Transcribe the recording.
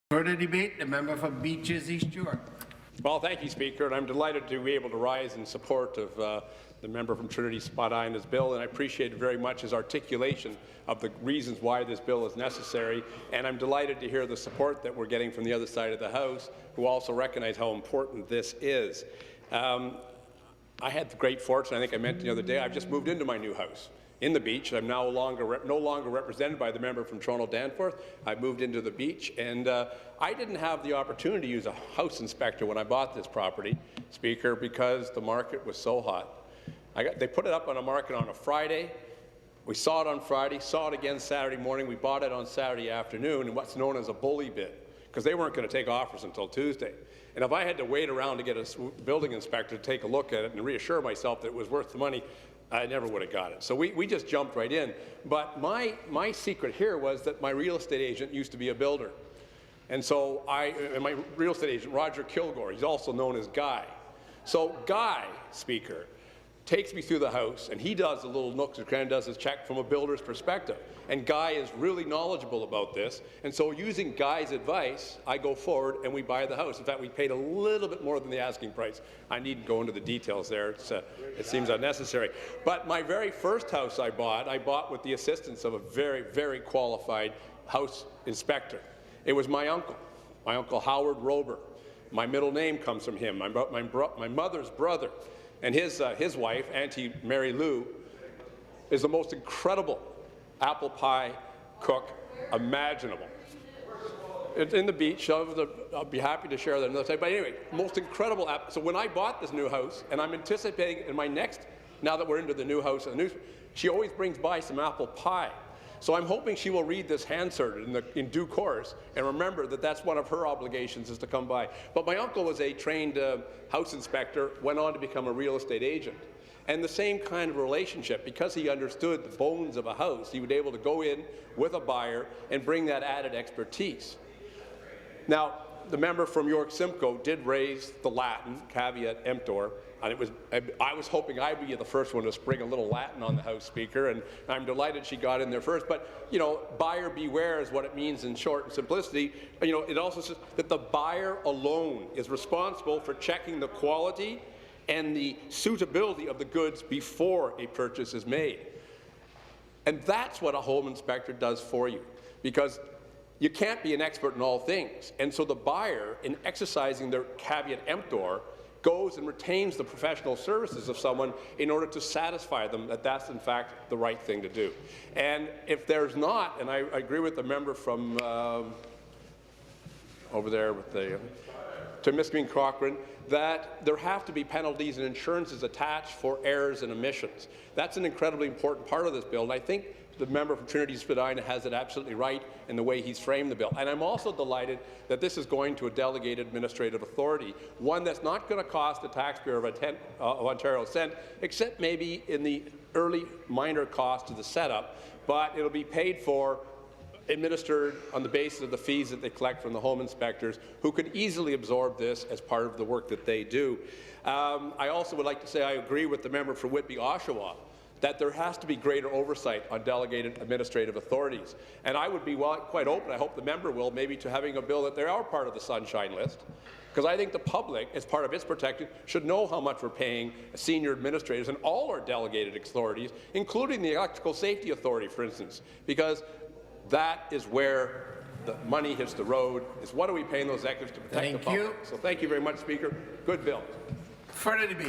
Further debate, the member for Beaches East York. Well, thank you, Speaker, and I'm delighted to be able to rise in support of the member from Trinity Spadina's bill, and I appreciate very much his articulation of the reasons why this bill is necessary, and I'm delighted to hear the support that we're getting from the other side of the House, who also recognize how important this is. I had the great fortune, I think I mentioned the other day, I've just moved into my new house in the Beach. I'm now no longer represented by the member from Toronto Danforth. I moved into the Beach, and I didn't have the opportunity to use a house inspector when I bought this property, Speaker, because the market was so hot. They put it up on a market on a Friday. We saw it on Friday, saw it again Saturday morning. We bought it on Saturday afternoon in what's known as a bully bid, because they weren't going to take offers until Tuesday. And if I had to wait around to get a building inspector to take a look at it and reassure myself that it was worth the money, I never would have got it. So we just jumped right in. But my secret here was that my real estate agent used to be a builder. And so my real estate agent, Roger Kilgore, he's also known as Guy. So Guy, Speaker, takes me through the house, and he does the little nooks and crannies, does his check from a builder's perspective. And Guy is really knowledgeable about this, and so using Guy's advice, I go forward and we buy the house. In fact, we paid a little bit more than the asking price. I needn't go into the details there. It seems unnecessary. But my very first house I bought with the assistance of a very, very qualified house inspector. It was my Uncle Howard Rober. My middle name comes from him, my mother's brother. And his wife, Auntie Mary Lou, is the most incredible apple pie cook imaginable. It's in the Beach. I'll be happy to share that another time. But anyway, most incredible apple. So when I bought this new house, and I'm anticipating in my next, now that we're into the new house, she always brings by some apple pie. So I'm hoping she will read this Hansard in due course and remember that that's one of her obligations, is to come by. But my uncle was a trained house inspector, went on to become a real estate agent. And the same kind of relationship, because he understood the bones of a house, he would be able to go in with a buyer and bring that added expertise. Now, the member from York Simcoe did raise the Latin, caveat emptor, and I was hoping I'd be the first one to spring a little Latin on the House Speaker, and I'm delighted she got in there first. But, you know, buyer beware is what it means in short and simplicity. You know, it also says that the buyer alone is responsible for checking the quality and the suitability of the goods before a purchase is made. And that's what a home inspector does for you, because you can't be an expert in all things. And so the buyer, in exercising their caveat emptor, goes and retains the professional services of someone in order to satisfy them that that's in fact the right thing to do. And if there's not, and I agree with the member from over there with to Ms. Green-Cochran, that there have to be penalties and insurances attached for errors and omissions. That's an incredibly important part of this bill, and I think the member from Trinity Spadina has it absolutely right in the way he's framed the bill. And I'm also delighted that this is going to a delegated administrative authority, one that's not going to cost the taxpayer of Ontario a cent, except maybe in the early minor cost of the setup, but it'll be paid for, administered on the basis of the fees that they collect from the home inspectors, who could easily absorb this as part of the work that they do. I also would like to say I agree with the member for Whitby-Oshawa that there has to be greater oversight on delegated administrative authorities. And I would be quite open, I hope the member will, maybe to having a bill that they are part of the Sunshine List, because I think the public, as part of its protection, should know how much we're paying senior administrators and all our delegated authorities, including the Electrical Safety Authority, for instance, because that is where the money hits the road, is what are we paying those executives to protect the public. So thank you very much, Speaker. Good bill. Further debate.